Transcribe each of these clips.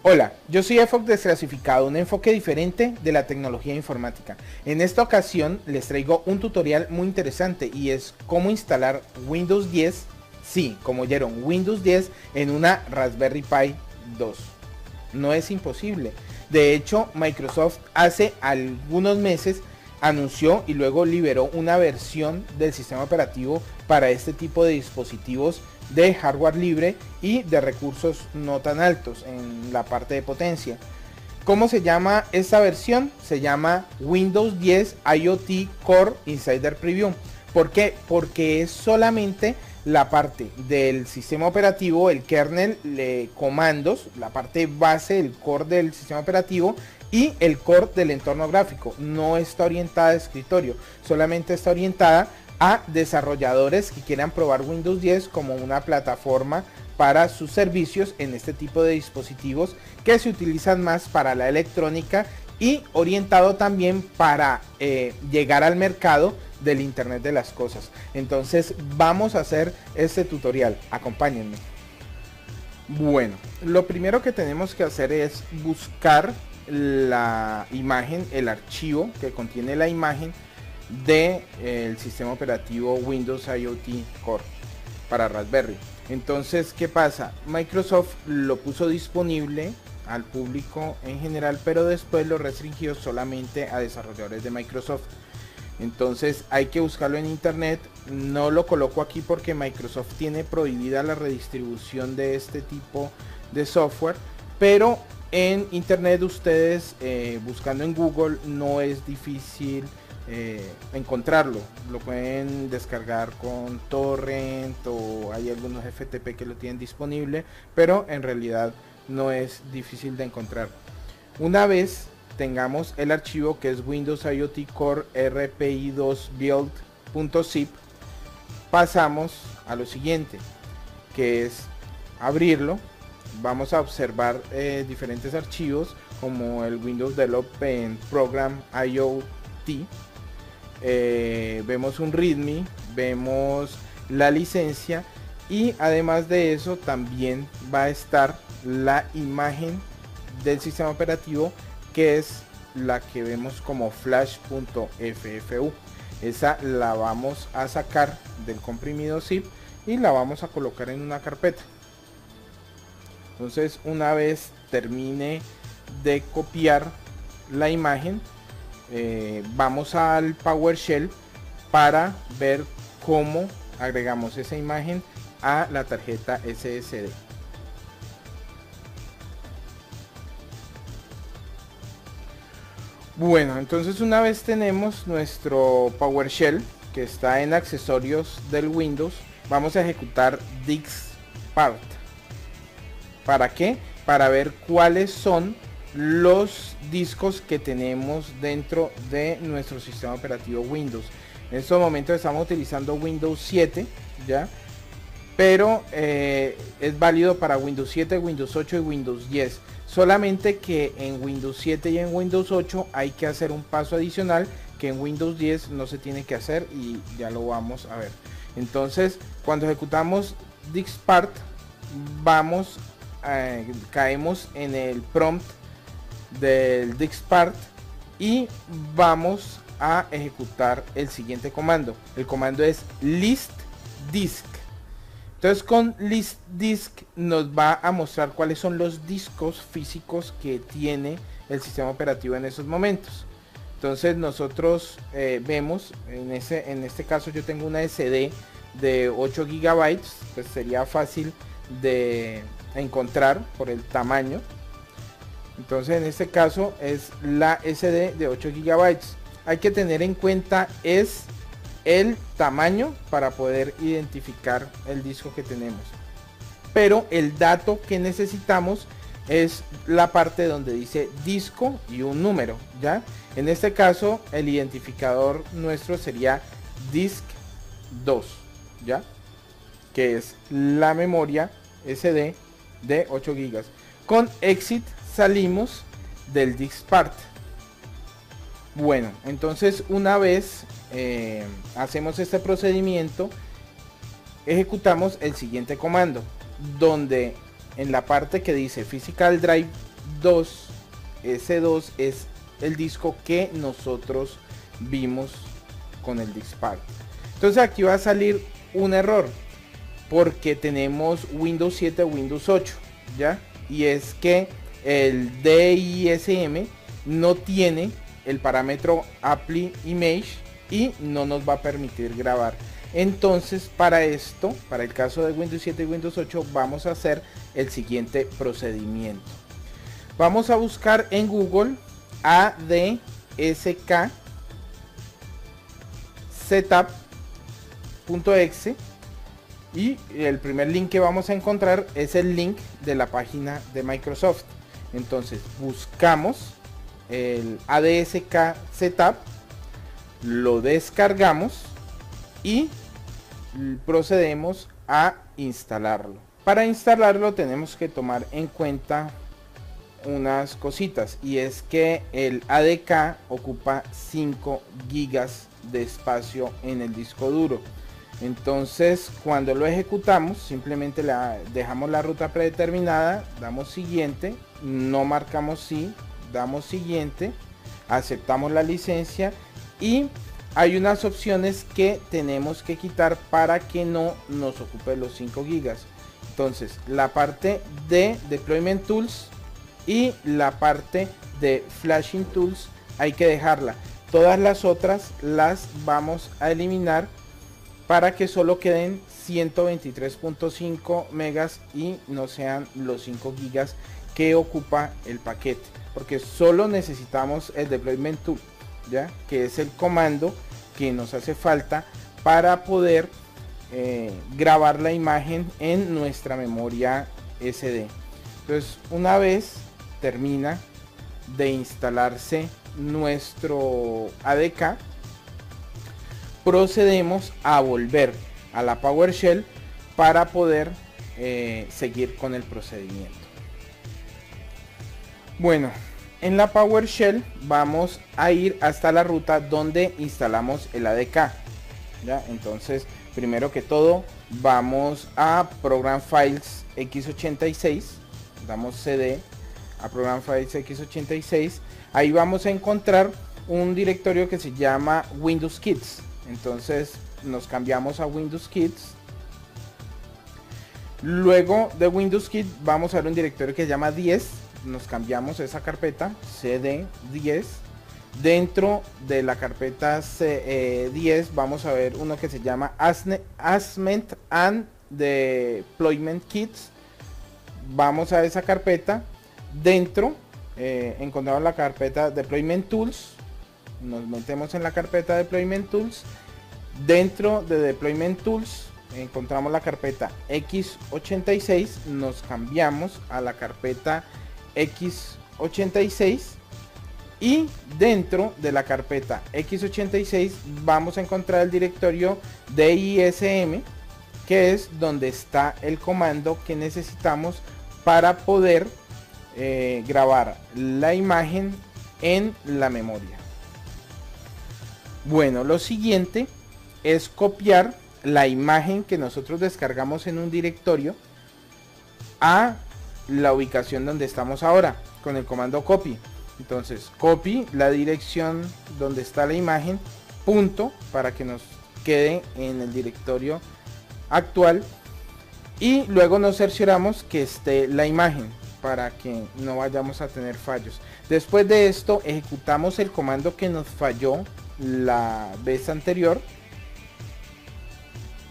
Hola, yo soy EFOC Desclasificado, un enfoque diferente de la tecnología informática. En esta ocasión les traigo un tutorial muy interesante y es cómo instalar Windows 10, sí, como oyeron, Windows 10 en una Raspberry Pi 2. No es imposible. De hecho, Microsoft hace algunos meses anunció y luego liberó una versión del sistema operativo para este tipo de dispositivos de hardware libre y de recursos no tan altos en la parte de potencia. ¿Cómo se llama esta versión? Se llama Windows 10 IoT Core Insider Preview. ¿Por qué? Porque es solamente la parte del sistema operativo, el kernel, comandos, la parte base, el core del sistema operativo y el core del entorno gráfico. No está orientada a escritorio, solamente está orientada a desarrolladores que quieran probar Windows 10 como una plataforma para sus servicios en este tipo de dispositivos que se utilizan más para la electrónica y orientado también para llegar al mercado del Internet de las cosas. Entonces vamos a hacer este tutorial, acompáñenme. Bueno, lo primero que tenemos que hacer es buscar la imagen, el archivo que contiene la imagen del sistema operativo Windows IoT Core para Raspberry. Entonces, ¿qué pasa? Microsoft lo puso disponible al público en general, pero después lo restringió solamente a desarrolladores de Microsoft. Entonces hay que buscarlo en internet. No lo coloco aquí porque Microsoft tiene prohibida la redistribución de este tipo de software, pero en internet ustedes buscando en Google no es difícil encontrarlo. Lo pueden descargar con torrent o hay algunos FTP que lo tienen disponible, pero en realidad no es difícil de encontrar. Una vez tengamos el archivo que es Windows IoT Core RPI2 build.zip, pasamos a lo siguiente, que es abrirlo. Vamos a observar diferentes archivos como el Windows Development Program IoT. Vemos un README, vemos la licencia y además de eso también va a estar la imagen del sistema operativo, que es la que vemos como flash.ffu. Esa la vamos a sacar del comprimido zip y la vamos a colocar en una carpeta. Entonces, una vez termine de copiar la imagen, vamos al PowerShell para ver cómo agregamos esa imagen a la tarjeta SSD. Bueno, entonces una vez tenemos nuestro PowerShell que está en accesorios del Windows, vamos a ejecutar dixpart. ¿Para qué? Para ver cuáles son los discos que tenemos dentro de nuestro sistema operativo Windows. En estos momentos estamos utilizando Windows 7, ¿ya? Pero es válido para Windows 7, Windows 8 y Windows 10. Solamente que en Windows 7 y en Windows 8 hay que hacer un paso adicional que en Windows 10 no se tiene que hacer y ya lo vamos a ver. Entonces, cuando ejecutamos dixpart, caemos en el prompt del dixpart y vamos a ejecutar el siguiente comando. El comando es list disk. Entonces con list disk nos va a mostrar cuáles son los discos físicos que tiene el sistema operativo en esos momentos. Entonces nosotros vemos, en este caso yo tengo una SD de 8 GB, pues sería fácil de encontrar por el tamaño. Entonces en este caso es la SD de 8 GB. Hay que tener en cuenta es el tamaño para poder identificar el disco que tenemos, pero el dato que necesitamos es la parte donde dice disco y un número, ¿ya? En este caso el identificador nuestro sería disk 2, ¿ya? Que es la memoria SD de 8 GB. Con exit salimos del dixpart. Bueno, entonces una vez hacemos este procedimiento, ejecutamos el siguiente comando, donde en la parte que dice Physical Drive 2, S2 es el disco que nosotros vimos con el Diskpart. Entonces aquí va a salir un error porque tenemos Windows 7 o Windows 8, ¿ya? Y es que el DISM no tiene el parámetro Apply Image y no nos va a permitir grabar. Entonces para esto, para el caso de Windows 7 y Windows 8, vamos a hacer el siguiente procedimiento. Vamos a buscar en Google ADSK setup.exe y el primer link que vamos a encontrar es el link de la página de Microsoft. Entonces buscamos el ADSK setup, lo descargamos y procedemos a instalarlo. Para instalarlo tenemos que tomar en cuenta unas cositas, y es que el ADK ocupa 5 gigas de espacio en el disco duro. Entonces cuando lo ejecutamos simplemente dejamos la ruta predeterminada, damos siguiente, no marcamos sí, damos siguiente, aceptamos la licencia y hay unas opciones que tenemos que quitar para que no nos ocupe los 5 gigas. Entonces la parte de Deployment Tools y la parte de Flashing Tools hay que dejarla. Todas las otras las vamos a eliminar para que solo queden 123.5 megas y no sean los 5 gigas que ocupa el paquete, porque solo necesitamos el Deployment Tool, ya que es el comando que nos hace falta para poder grabar la imagen en nuestra memoria SD. Entonces una vez termina de instalarse nuestro ADK, procedemos a volver a la PowerShell para poder seguir con el procedimiento. Bueno, en la PowerShell vamos a ir hasta la ruta donde instalamos el ADK, ¿ya? Entonces primero que todo vamos a Program Files x86, damos CD a Program Files x86, ahí vamos a encontrar un directorio que se llama Windows Kits. Entonces nos cambiamos a Windows Kits. Luego de Windows Kit vamos a ver un directorio que se llama 10. Nos cambiamos esa carpeta CD 10. Dentro de la carpeta 10 vamos a ver uno que se llama Assessment and Deployment Kits. Vamos a esa carpeta. Dentro encontramos la carpeta Deployment Tools. Nos metemos en la carpeta Deployment Tools. Dentro de Deployment Tools encontramos la carpeta x86. Nos cambiamos a la carpeta x86 y dentro de la carpeta x86 vamos a encontrar el directorio DISM, que es donde está el comando que necesitamos para poder grabar la imagen en la memoria. Bueno, lo siguiente es copiar la imagen que nosotros descargamos en un directorio a la ubicación donde estamos ahora con el comando copy. Entonces copy la dirección donde está la imagen, punto, para que nos quede en el directorio actual, y luego nos cercioramos que esté la imagen para que no vayamos a tener fallos. Después de esto ejecutamos el comando que nos falló la vez anterior,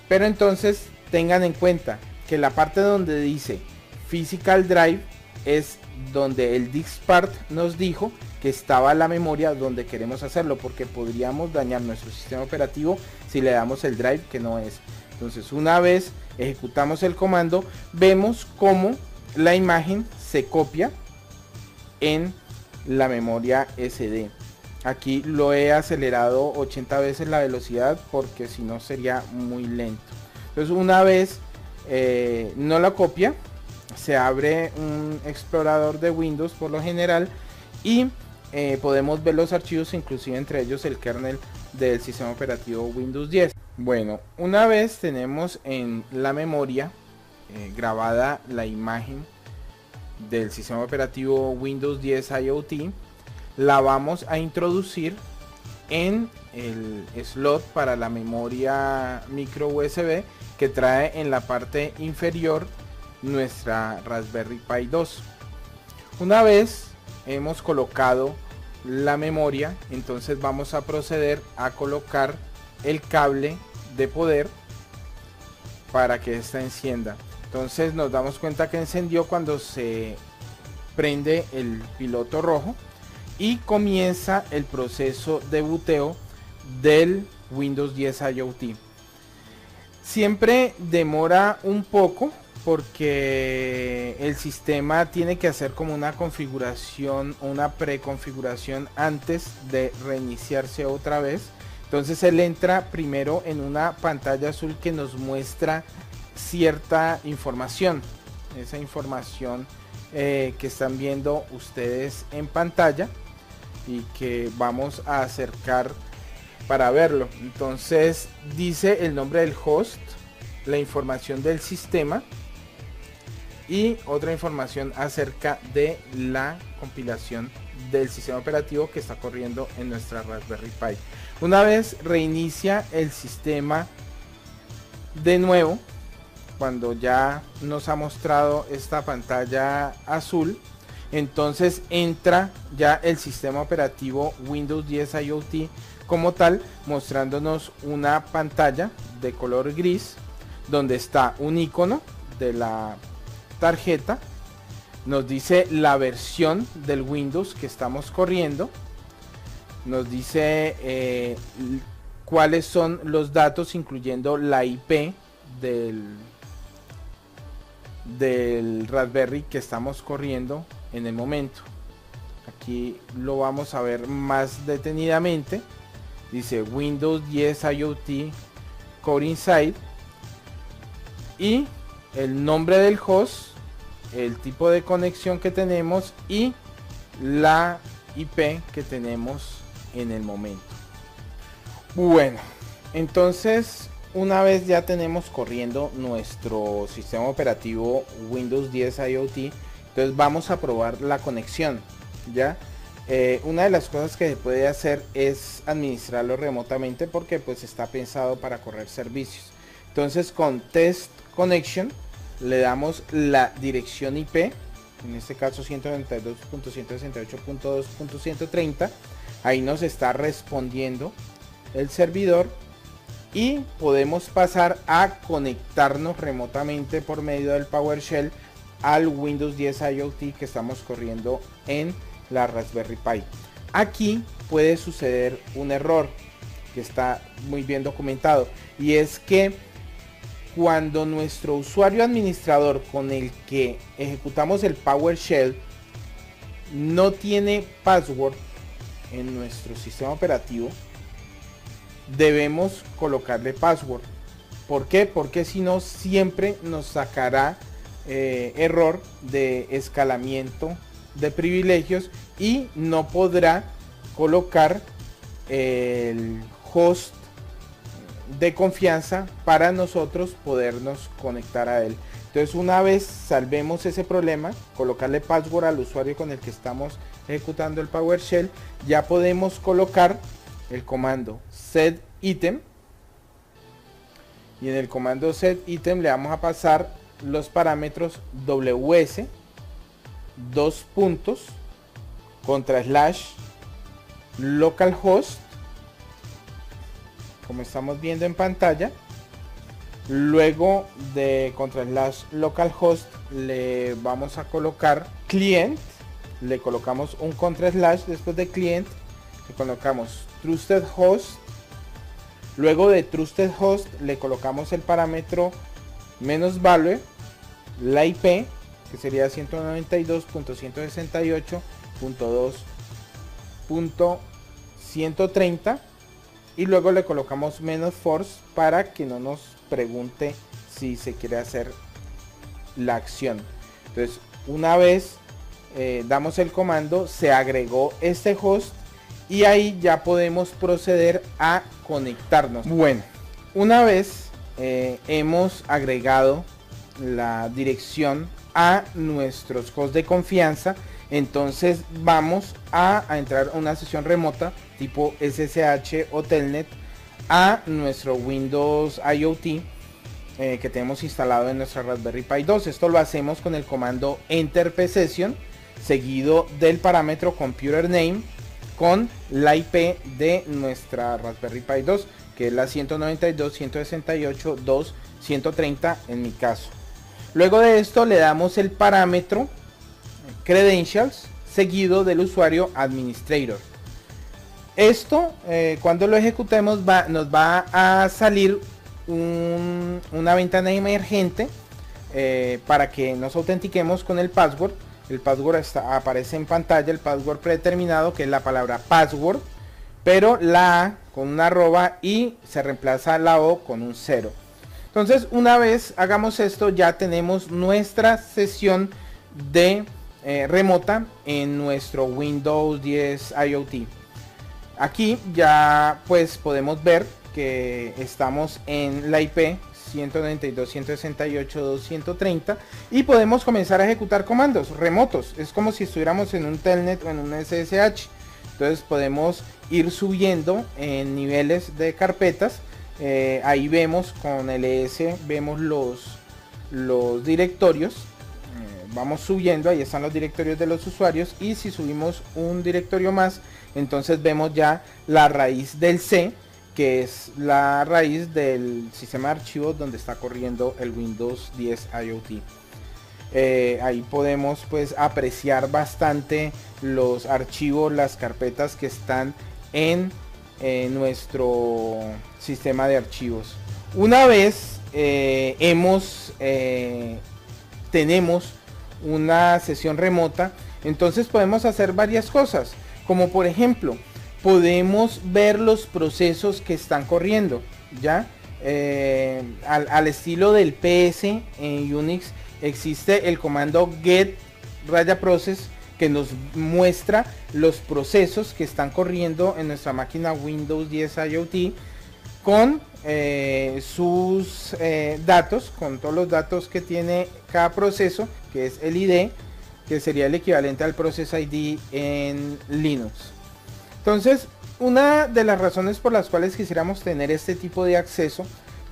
pero entonces tengan en cuenta que la parte donde dice Physical Drive es donde el Diskpart nos dijo que estaba la memoria donde queremos hacerlo, porque podríamos dañar nuestro sistema operativo si le damos el drive que no es. Entonces una vez ejecutamos el comando, vemos cómo la imagen se copia en la memoria SD. Aquí lo he acelerado 80 veces la velocidad porque si no sería muy lento. Entonces una vez no la copia, se abre un explorador de Windows por lo general y podemos ver los archivos, inclusive entre ellos el kernel del sistema operativo Windows 10. Bueno, una vez tenemos en la memoria grabada la imagen del sistema operativo Windows 10 IoT, la vamos a introducir en el slot para la memoria micro USB que trae en la parte inferior nuestra Raspberry Pi 2. Una vez hemos colocado la memoria, entonces vamos a proceder a colocar el cable de poder para que esta encienda. Entonces nos damos cuenta que encendió cuando se prende el piloto rojo y comienza el proceso de buteo del Windows 10 IoT. Siempre demora un poco porque el sistema tiene que hacer como una configuración, una preconfiguración antes de reiniciarse otra vez. Entonces él entra primero en una pantalla azul que nos muestra cierta información. Esa información que están viendo ustedes en pantalla y que vamos a acercar para verlo. Entonces dice el nombre del host, la información del sistema y otra información acerca de la compilación del sistema operativo que está corriendo en nuestra Raspberry Pi. Una vez reinicia el sistema de nuevo, cuando ya nos ha mostrado esta pantalla azul, entonces entra ya el sistema operativo Windows 10 IoT como tal, mostrándonos una pantalla de color gris donde está un icono de la tarjeta, nos dice la versión del Windows que estamos corriendo, nos dice cuáles son los datos, incluyendo la IP del Raspberry que estamos corriendo en el momento. Aquí lo vamos a ver más detenidamente. Dice Windows 10 IoT Core Inside y el nombre del host, el tipo de conexión que tenemos y la IP que tenemos en el momento. Bueno, entonces una vez ya tenemos corriendo nuestro sistema operativo Windows 10 IoT, entonces vamos a probar la conexión. Ya una de las cosas que se puede hacer es administrarlo remotamente porque pues está pensado para correr servicios. Entonces con Test Connection le damos la dirección IP, en este caso 192.168.2.130. ahí nos está respondiendo el servidor y podemos pasar a conectarnos remotamente por medio del PowerShell al Windows 10 IoT que estamos corriendo en la Raspberry Pi. Aquí puede suceder un error que está muy bien documentado, y es que cuando nuestro usuario administrador con el que ejecutamos el PowerShell no tiene password en nuestro sistema operativo, debemos colocarle password. ¿Por qué? Porque si no siempre nos sacará error de escalamiento de privilegios y no podrá colocar el host de confianza para nosotros podernos conectar a él. Entonces una vez salvemos ese problema, colocarle password al usuario con el que estamos ejecutando el PowerShell, ya podemos colocar el comando setItem, y en el comando setItem le vamos a pasar los parámetros ws /localhost, como estamos viendo en pantalla. Luego de /localhost le vamos a colocar client, le colocamos un / después de client, le colocamos trusted host. Luego de trusted host le colocamos el parámetro -value, la IP, que sería 192.168.2.130, y luego le colocamos -force para que no nos pregunte si se quiere hacer la acción. Entonces una vez damos el comando, se agregó este host y ahí ya podemos proceder a conectarnos. Bueno, una vez hemos agregado la dirección a nuestros hosts de confianza. Entonces vamos a entrar a una sesión remota tipo SSH o Telnet a nuestro Windows IoT que tenemos instalado en nuestra Raspberry Pi 2. Esto lo hacemos con el comando enter psession seguido del parámetro computer name con la IP de nuestra Raspberry Pi 2, que es la 192.168.2.130 en mi caso. Luego de esto le damos el parámetro credentials seguido del usuario administrator. Esto cuando lo ejecutemos nos va a salir una ventana emergente para que nos autentiquemos con el password. El password aparece en pantalla, el password predeterminado, que es la palabra password, pero la A con una arroba y se reemplaza la O con un 0. Entonces una vez hagamos esto ya tenemos nuestra sesión de remota en nuestro Windows 10 IoT. Aquí ya pues podemos ver que estamos en la IP 192.168.2.130 y podemos comenzar a ejecutar comandos remotos. Es como si estuviéramos en un Telnet o en un SSH. Entonces podemos ir subiendo en niveles de carpetas. Ahí vemos con ls, vemos los directorios. Vamos subiendo, ahí están los directorios de los usuarios, y si subimos un directorio más, entonces vemos ya la raíz del C, que es la raíz del sistema de archivos donde está corriendo el Windows 10 IoT. Ahí podemos pues apreciar bastante los archivos, las carpetas que están en nuestro sistema de archivos. Una vez tenemos una sesión remota, entonces podemos hacer varias cosas, como por ejemplo podemos ver los procesos que están corriendo ya al estilo del PS. En Unix existe el comando get -process que nos muestra los procesos que están corriendo en nuestra máquina Windows 10 IoT con sus datos, con todos los datos que tiene cada proceso, que es el ID, que sería el equivalente al Process ID en Linux. Entonces, una de las razones por las cuales quisiéramos tener este tipo de acceso,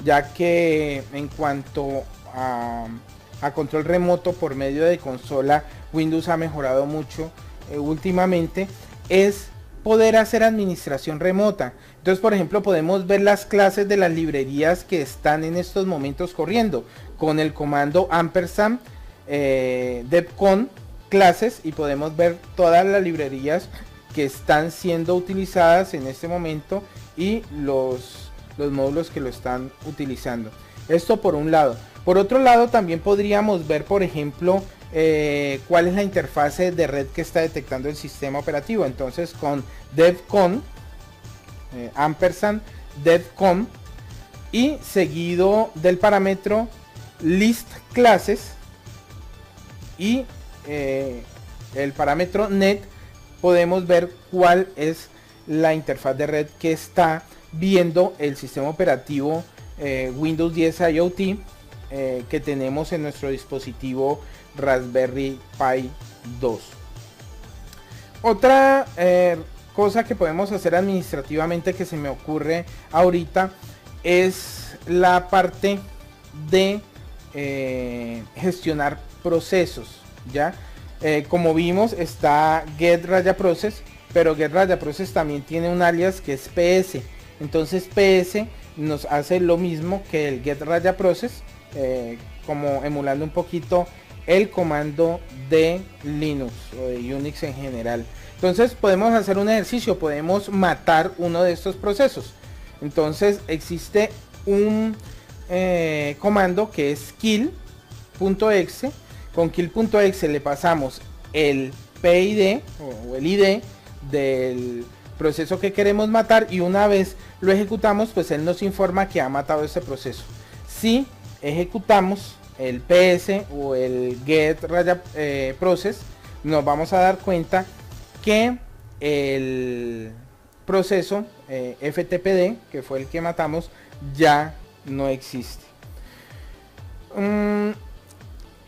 ya que en cuanto a control remoto por medio de consola, Windows ha mejorado mucho últimamente, es poder hacer administración remota. Entonces, por ejemplo, podemos ver las clases de las librerías que están en estos momentos corriendo con el comando ampersand devcon clases, y podemos ver todas las librerías que están siendo utilizadas en este momento y los módulos que lo están utilizando. Esto por un lado. Por otro lado, también podríamos ver, por ejemplo, cuál es la interfase de red que está detectando el sistema operativo. Entonces, con devcon ampersand devcon y seguido del parámetro list classes y el parámetro net, podemos ver cuál es la interfaz de red que está viendo el sistema operativo Windows 10 IoT que tenemos en nuestro dispositivo Raspberry Pi 2. Otra cosa que podemos hacer administrativamente que se me ocurre ahorita es la parte de gestionar procesos, ¿ya? Como vimos, está get -process, pero get -process también tiene un alias que es ps. Entonces ps nos hace lo mismo que el get -process, como emulando un poquito el comando de Linux o de Unix en general. Entonces podemos hacer un ejercicio, podemos matar uno de estos procesos. Entonces existe un comando que es kill.exe. Con kill.exe le pasamos el PID o el ID del proceso que queremos matar, y una vez lo ejecutamos, pues él nos informa que ha matado ese proceso. Si ejecutamos el PS o el get -process, nos vamos a dar cuenta que el proceso ftpd, que fue el que matamos, ya no existe.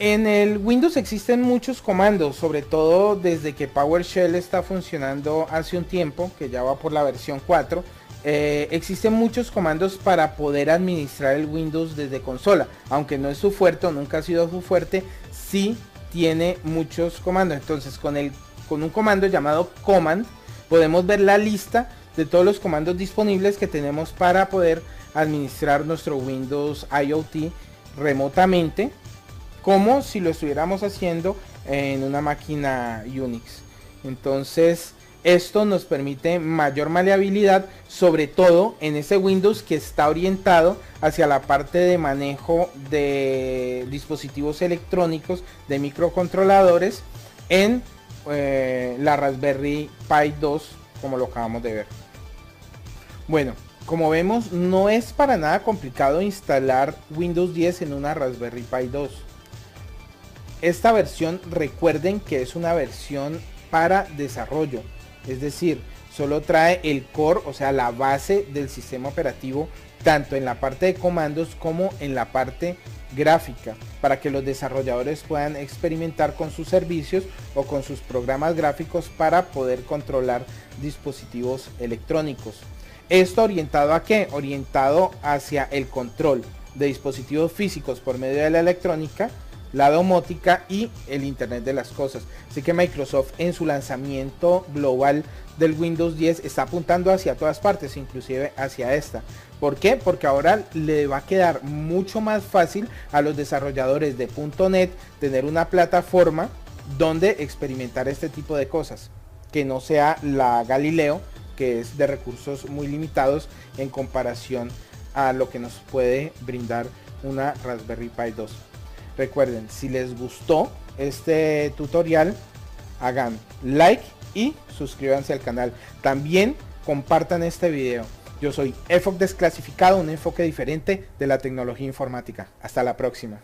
En el Windows existen muchos comandos, sobre todo desde que PowerShell está funcionando hace un tiempo, que ya va por la versión 4. Existen muchos comandos para poder administrar el Windows desde consola, aunque no es su fuerte o nunca ha sido su fuerte, sí tiene muchos comandos. Entonces con un comando llamado command podemos ver la lista de todos los comandos disponibles que tenemos para poder administrar nuestro Windows IoT remotamente, como si lo estuviéramos haciendo en una máquina Unix. Entonces esto nos permite mayor maleabilidad, sobre todo en ese Windows que está orientado hacia la parte de manejo de dispositivos electrónicos, de microcontroladores, en la Raspberry Pi 2, como lo acabamos de ver. Bueno, como vemos, no es para nada complicado instalar Windows 10 en una Raspberry Pi 2. Esta versión, recuerden que es una versión para desarrollo, es decir, solo trae el core, o sea, la base del sistema operativo, tanto en la parte de comandos como en la parte gráfica, para que los desarrolladores puedan experimentar con sus servicios o con sus programas gráficos para poder controlar dispositivos electrónicos. ¿Esto orientado a qué? Orientado hacia el control de dispositivos físicos por medio de la electrónica, la domótica y el Internet de las cosas. Así que Microsoft en su lanzamiento global del Windows 10 está apuntando hacia todas partes, inclusive hacia esta. ¿Por qué? Porque ahora le va a quedar mucho más fácil a los desarrolladores de .NET tener una plataforma donde experimentar este tipo de cosas, que no sea la Galileo, que es de recursos muy limitados en comparación a lo que nos puede brindar una Raspberry Pi 2. Recuerden, si les gustó este tutorial, hagan like y suscríbanse al canal. También compartan este video. Yo soy EFOC Desclasificado, un enfoque diferente de la tecnología informática. Hasta la próxima.